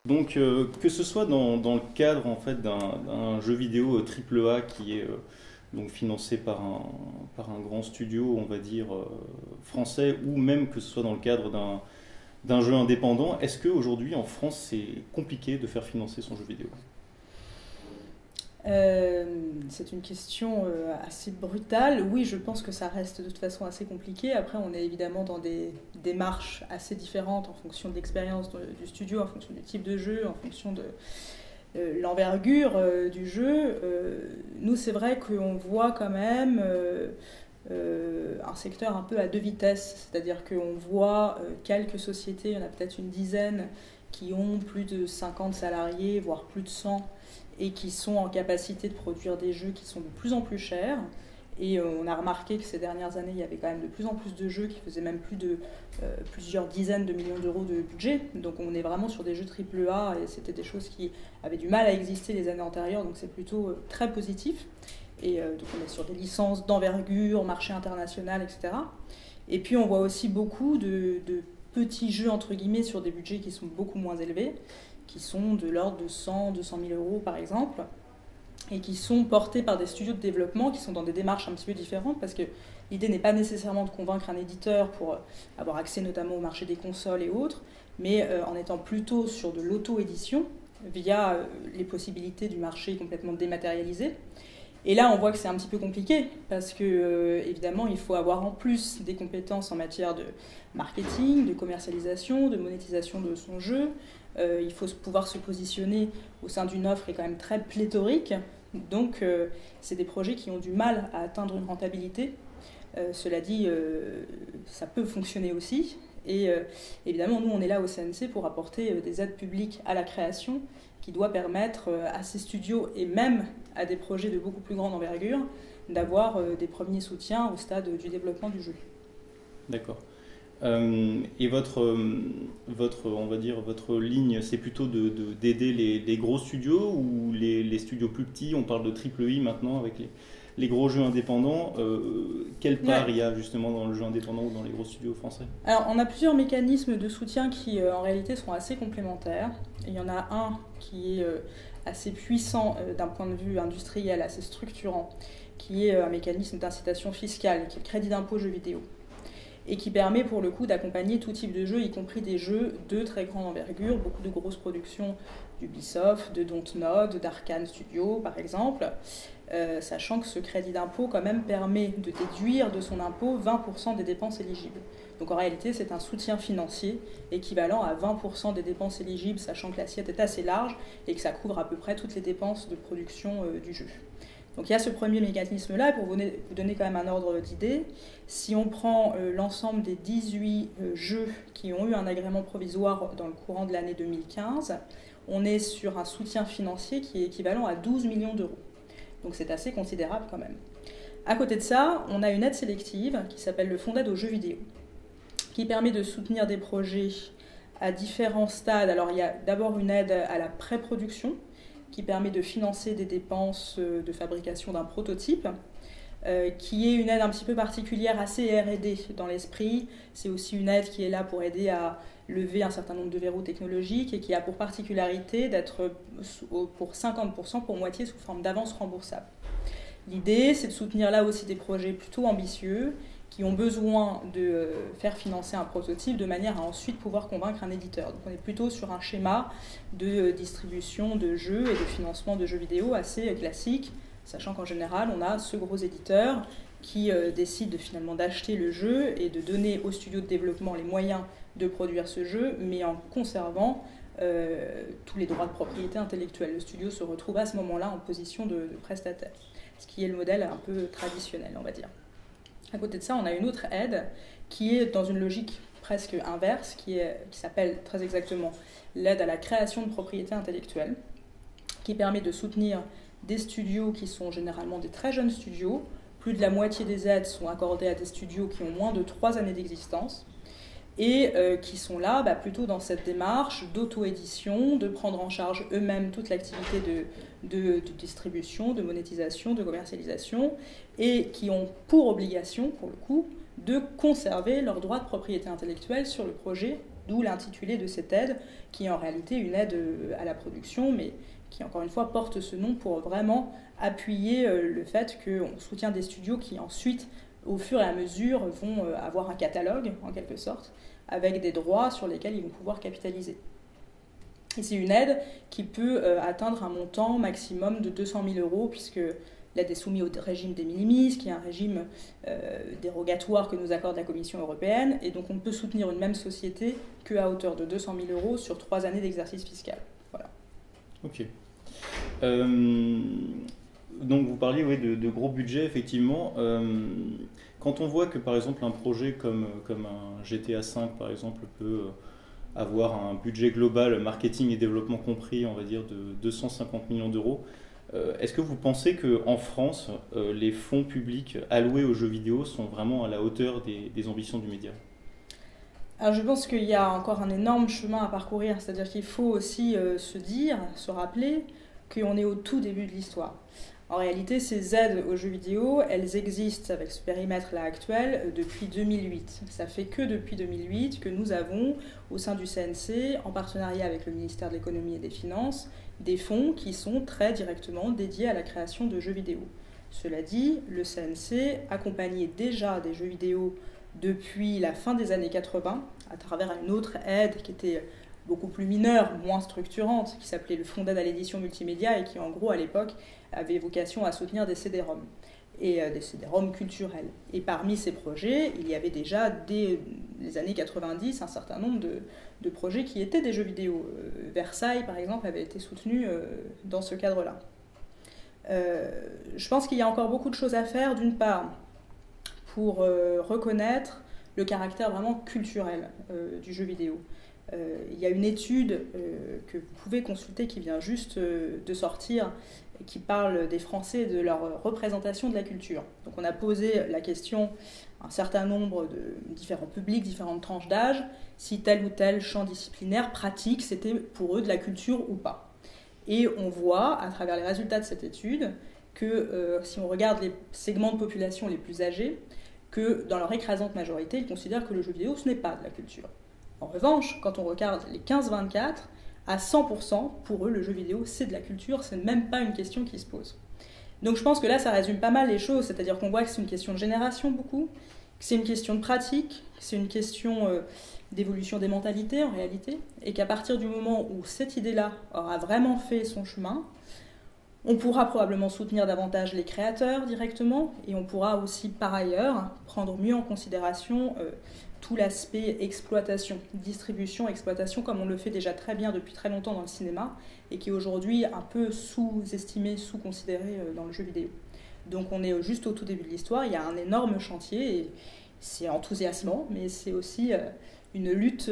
Donc, que ce soit dans le cadre en fait d'un jeu vidéo AAA qui est donc financé par un grand studio, on va dire, français, ou même que ce soit dans le cadre d'un jeu indépendant, est-ce qu'aujourd'hui en France c'est compliqué de faire financer son jeu vidéo? C'est une question assez brutale. Oui, je pense que ça reste de toute façon assez compliqué. Après, on est évidemment dans des démarches assez différentes en fonction de l'expérience du studio, en fonction du type de jeu, en fonction de l'envergure du jeu. Nous, c'est vrai qu'on voit quand même un secteur un peu à deux vitesses. C'est-à-dire qu'on voit quelques sociétés, il y en a peut-être une dizaine, qui ont plus de 50 salariés, voire plus de 100, et qui sont en capacité de produire des jeux qui sont de plus en plus chers. Et on a remarqué que ces dernières années, il y avait quand même de plus en plus de jeux qui faisaient même plus de plusieurs dizaines de millions d'euros de budget. Donc on est vraiment sur des jeux AAA et c'était des choses qui avaient du mal à exister les années antérieures, donc c'est plutôt très positif. Et donc on est sur des licences d'envergure, marché international, etc. Et puis on voit aussi beaucoup de petits jeux entre guillemets sur des budgets qui sont beaucoup moins élevés, qui sont de l'ordre de 100, 200 000 euros par exemple, et qui sont portés par des studios de développement qui sont dans des démarches un petit peu différentes, parce que l'idée n'est pas nécessairement de convaincre un éditeur pour avoir accès notamment au marché des consoles et autres, mais en étant plutôt sur de l'auto-édition via les possibilités du marché complètement dématérialisé. Et là, on voit que c'est un petit peu compliqué, parce que évidemment, il faut avoir en plus des compétences en matière de marketing, de commercialisation, de monétisation de son jeu. Il faut pouvoir se positionner au sein d'une offre qui est quand même très pléthorique. Donc, c'est des projets qui ont du mal à atteindre une rentabilité. Cela dit, ça peut fonctionner aussi. Et évidemment, nous, on est là au CNC pour apporter des aides publiques à la création qui doit permettre à ces studios et même à des projets de beaucoup plus grande envergure d'avoir des premiers soutiens au stade du développement du jeu. D'accord. Et on va dire, votre ligne, c'est plutôt d'aider les gros studios ou les studios plus petits? On parle de triple I maintenant avec les gros jeux indépendants. Quelle part il y a justement dans le jeu indépendant ou dans les gros studios français? Alors, on a plusieurs mécanismes de soutien qui, en réalité, sont assez complémentaires. Il y en a un qui est assez puissant d'un point de vue industriel, assez structurant, qui est un mécanisme d'incitation fiscale, qui est le crédit d'impôt jeux vidéo, et qui permet pour le coup d'accompagner tout type de jeux, y compris des jeux de très grande envergure, beaucoup de grosses productions d'Ubisoft, de Dontnod, d'Arkane Studio par exemple, sachant que ce crédit d'impôt quand même permet de déduire de son impôt 20% des dépenses éligibles. Donc en réalité c'est un soutien financier équivalent à 20% des dépenses éligibles, sachant que l'assiette est assez large et que ça couvre à peu près toutes les dépenses de production du jeu. Donc il y a ce premier mécanisme-là, pour vous donner quand même un ordre d'idée. Si on prend l'ensemble des 18 jeux qui ont eu un agrément provisoire dans le courant de l'année 2015, on est sur un soutien financier qui est équivalent à 12 millions d'euros. Donc c'est assez considérable quand même. À côté de ça, on a une aide sélective qui s'appelle le Fonds d'aide aux jeux vidéo, qui permet de soutenir des projets à différents stades. Alors il y a d'abord une aide à la pré-production, qui permet de financer des dépenses de fabrication d'un prototype, qui est une aide un petit peu particulière, assez R&D dans l'esprit. C'est aussi une aide qui est là pour aider à lever un certain nombre de verrous technologiques et qui a pour particularité d'être pour 50%, pour moitié sous forme d'avance remboursable. L'idée, c'est de soutenir là aussi des projets plutôt ambitieux qui ont besoin de faire financer un prototype de manière à ensuite pouvoir convaincre un éditeur. Donc on est plutôt sur un schéma de distribution de jeux et de financement de jeux vidéo assez classique, sachant qu'en général, on a ce gros éditeur qui décide finalement d'acheter le jeu et de donner au studio de développement les moyens de produire ce jeu, mais en conservant tous les droits de propriété intellectuelle. Le studio se retrouve à ce moment-là en position de prestataire, ce qui est le modèle un peu traditionnel, on va dire. À côté de ça, on a une autre aide qui est dans une logique presque inverse, qui s'appelle très exactement l'aide à la création de propriété intellectuelle, qui permet de soutenir des studios qui sont généralement des très jeunes studios. Plus de la moitié des aides sont accordées à des studios qui ont moins de 3 années d'existence et qui sont là plutôt dans cette démarche d'auto-édition, de prendre en charge eux-mêmes toute l'activité de distribution, de monétisation, de commercialisation, et qui ont pour obligation, pour le coup, de conserver leurs droits de propriété intellectuelle sur le projet, d'où l'intitulé de cette aide, qui est en réalité une aide à la production, mais qui, encore une fois, porte ce nom pour vraiment appuyer le fait qu'on soutient des studios qui, ensuite, au fur et à mesure, vont avoir un catalogue, en quelque sorte, avec des droits sur lesquels ils vont pouvoir capitaliser. Et c'est une aide qui peut atteindre un montant maximum de 200 000 €, puisque l'aide est soumise au régime des minimis, qui est un régime dérogatoire que nous accorde la Commission européenne, et donc on ne peut soutenir une même société qu'à hauteur de 200 000 € sur 3 années d'exercice fiscal. Voilà. Ok. Donc vous parliez de gros budgets, effectivement. Quand on voit que par exemple un projet comme un GTA V par exemple peut avoir un budget global, marketing et développement compris, on va dire de 250 millions d'euros, est-ce que vous pensez qu'en France, les fonds publics alloués aux jeux vidéo sont vraiment à la hauteur des ambitions du média ? Alors je pense qu'il y a encore un énorme chemin à parcourir, c'est-à-dire qu'il faut aussi se rappeler qu'on est au tout début de l'histoire. En réalité, ces aides aux jeux vidéo, elles existent avec ce périmètre-là actuel depuis 2008. Ça fait que depuis 2008 que nous avons, au sein du CNC, en partenariat avec le ministère de l'Économie et des Finances, des fonds qui sont très directement dédiés à la création de jeux vidéo. Cela dit, le CNC accompagnait déjà des jeux vidéo depuis la fin des années 80, à travers une autre aide qui était beaucoup plus mineure, moins structurante, qui s'appelait le Fonds d'aide à l'édition multimédia et qui, en gros, à l'époque, avait vocation à soutenir des CD-ROM et des CD-ROM culturels. Et parmi ces projets, il y avait déjà, dès les années 90, un certain nombre de projets qui étaient des jeux vidéo. Versailles, par exemple, avait été soutenu dans ce cadre-là. Je pense qu'il y a encore beaucoup de choses à faire, d'une part, pour reconnaître le caractère vraiment culturel du jeu vidéo. Il y a une étude que vous pouvez consulter qui vient juste de sortir, qui parle des Français et de leur représentation de la culture. Donc on a posé la question à un certain nombre de différents publics, différentes tranches d'âge, si tel ou tel champ disciplinaire pratique, c'était pour eux de la culture ou pas. Et on voit, à travers les résultats de cette étude, que si on regarde les segments de population les plus âgés, que dans leur écrasante majorité, ils considèrent que le jeu vidéo, ce n'est pas de la culture. En revanche, quand on regarde les 15-24, à 100%, pour eux, le jeu vidéo, c'est de la culture, c'est même pas une question qui se pose. Donc je pense que là, ça résume pas mal les choses, c'est-à-dire qu'on voit que c'est une question de génération beaucoup, que c'est une question de pratique, que c'est une question d'évolution des mentalités en réalité, et qu'à partir du moment où cette idée-là aura vraiment fait son chemin, on pourra probablement soutenir davantage les créateurs directement, et on pourra aussi par ailleurs prendre mieux en considération tout l'aspect exploitation, distribution, exploitation, comme on le fait déjà très bien depuis très longtemps dans le cinéma, et qui est aujourd'hui un peu sous-estimé, sous-considéré dans le jeu vidéo. Donc on est juste au tout début de l'histoire, il y a un énorme chantier, et c'est enthousiasmant, mais c'est aussi une lutte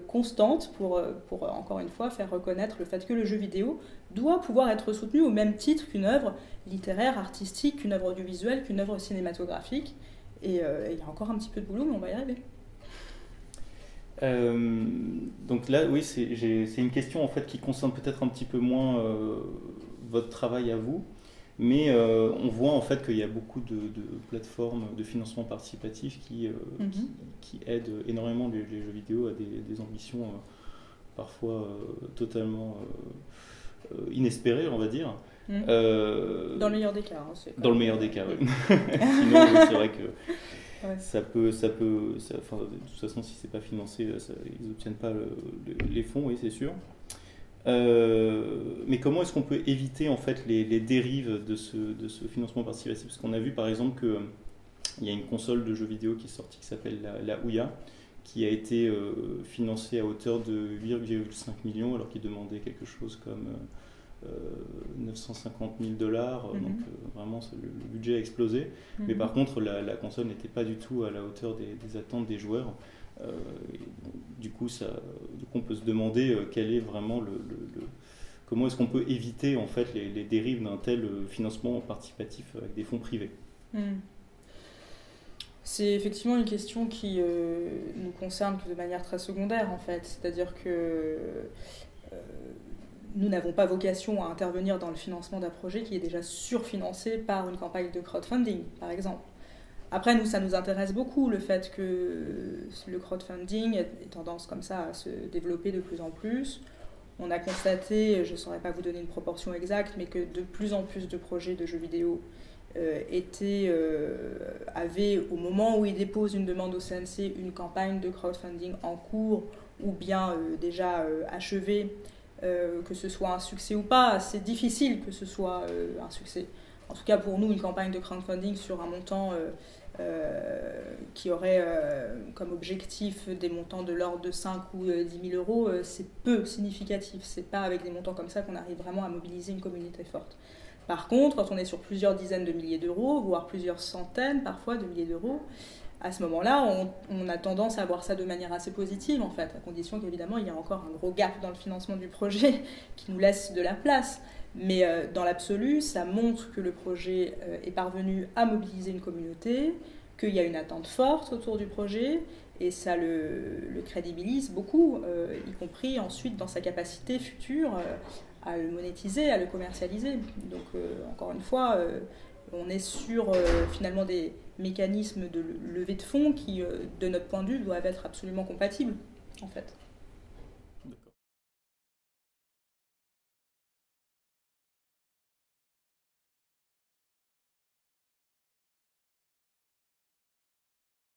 constante pour, encore une fois, faire reconnaître le fait que le jeu vidéo doit pouvoir être soutenu au même titre qu'une œuvre littéraire, artistique, qu'une œuvre audiovisuelle, qu'une œuvre cinématographique. Et il y a encore un petit peu de boulot, mais on va y arriver. Donc là, oui, c'est une question en fait qui concerne peut-être un petit peu moins votre travail à vous, mais on voit en fait qu'il y a beaucoup de plateformes de financement participatif qui aident énormément les jeux vidéo à des ambitions parfois totalement inespérées, on va dire. Dans le meilleur des cas. Hein, dans le meilleur des cas, oui. Sinon, c'est vrai que ouais. Ça peut, enfin, de toute façon, si c'est pas financé, ils n'obtiennent pas les fonds, oui, c'est sûr. Mais comment est-ce qu'on peut éviter en fait les dérives de ce financement participatif ? Parce qu'on a vu par exemple qu'il y a une console de jeux vidéo qui est sortie qui s'appelle la Ouya, qui a été financée à hauteur de 8,5 millions alors qu'il demandait quelque chose comme 950 000 $, donc vraiment le budget a explosé. Mais par contre, la console n'était pas du tout à la hauteur des attentes des joueurs. Du coup, on peut se demander quel est vraiment comment est-ce qu'on peut éviter en fait les dérives d'un tel financement participatif avec des fonds privés. C'est effectivement une question qui nous concerne de manière très secondaire en fait, c'est-à-dire que nous n'avons pas vocation à intervenir dans le financement d'un projet qui est déjà surfinancé par une campagne de crowdfunding, par exemple. Après, nous, ça nous intéresse beaucoup, le fait que le crowdfunding ait tendance comme ça à se développer de plus en plus. On a constaté, je ne saurais pas vous donner une proportion exacte, mais que de plus en plus de projets de jeux vidéo avaient, au moment où ils déposent une demande au CNC, une campagne de crowdfunding en cours ou bien déjà achevée, que ce soit un succès ou pas. C'est difficile que ce soit un succès. En tout cas, pour nous, une campagne de crowdfunding sur un montant qui aurait comme objectif des montants de l'ordre de 5 ou 10 000 euros, c'est peu significatif. C'est pas avec des montants comme ça qu'on arrive vraiment à mobiliser une communauté forte. Par contre, quand on est sur plusieurs dizaines de milliers d'euros, voire plusieurs centaines parfois de milliers d'euros, à ce moment-là, on a tendance à voir ça de manière assez positive, en fait, à condition qu'évidemment, il y a encore un gros gap dans le financement du projet qui nous laisse de la place. Mais dans l'absolu, ça montre que le projet est parvenu à mobiliser une communauté, qu'il y a une attente forte autour du projet, et ça le crédibilise beaucoup, y compris ensuite dans sa capacité future à le monétiser, à le commercialiser. Donc, encore une fois, on est sur finalement des mécanismes de levée de fonds qui, de notre point de vue, doivent être absolument compatibles, en fait.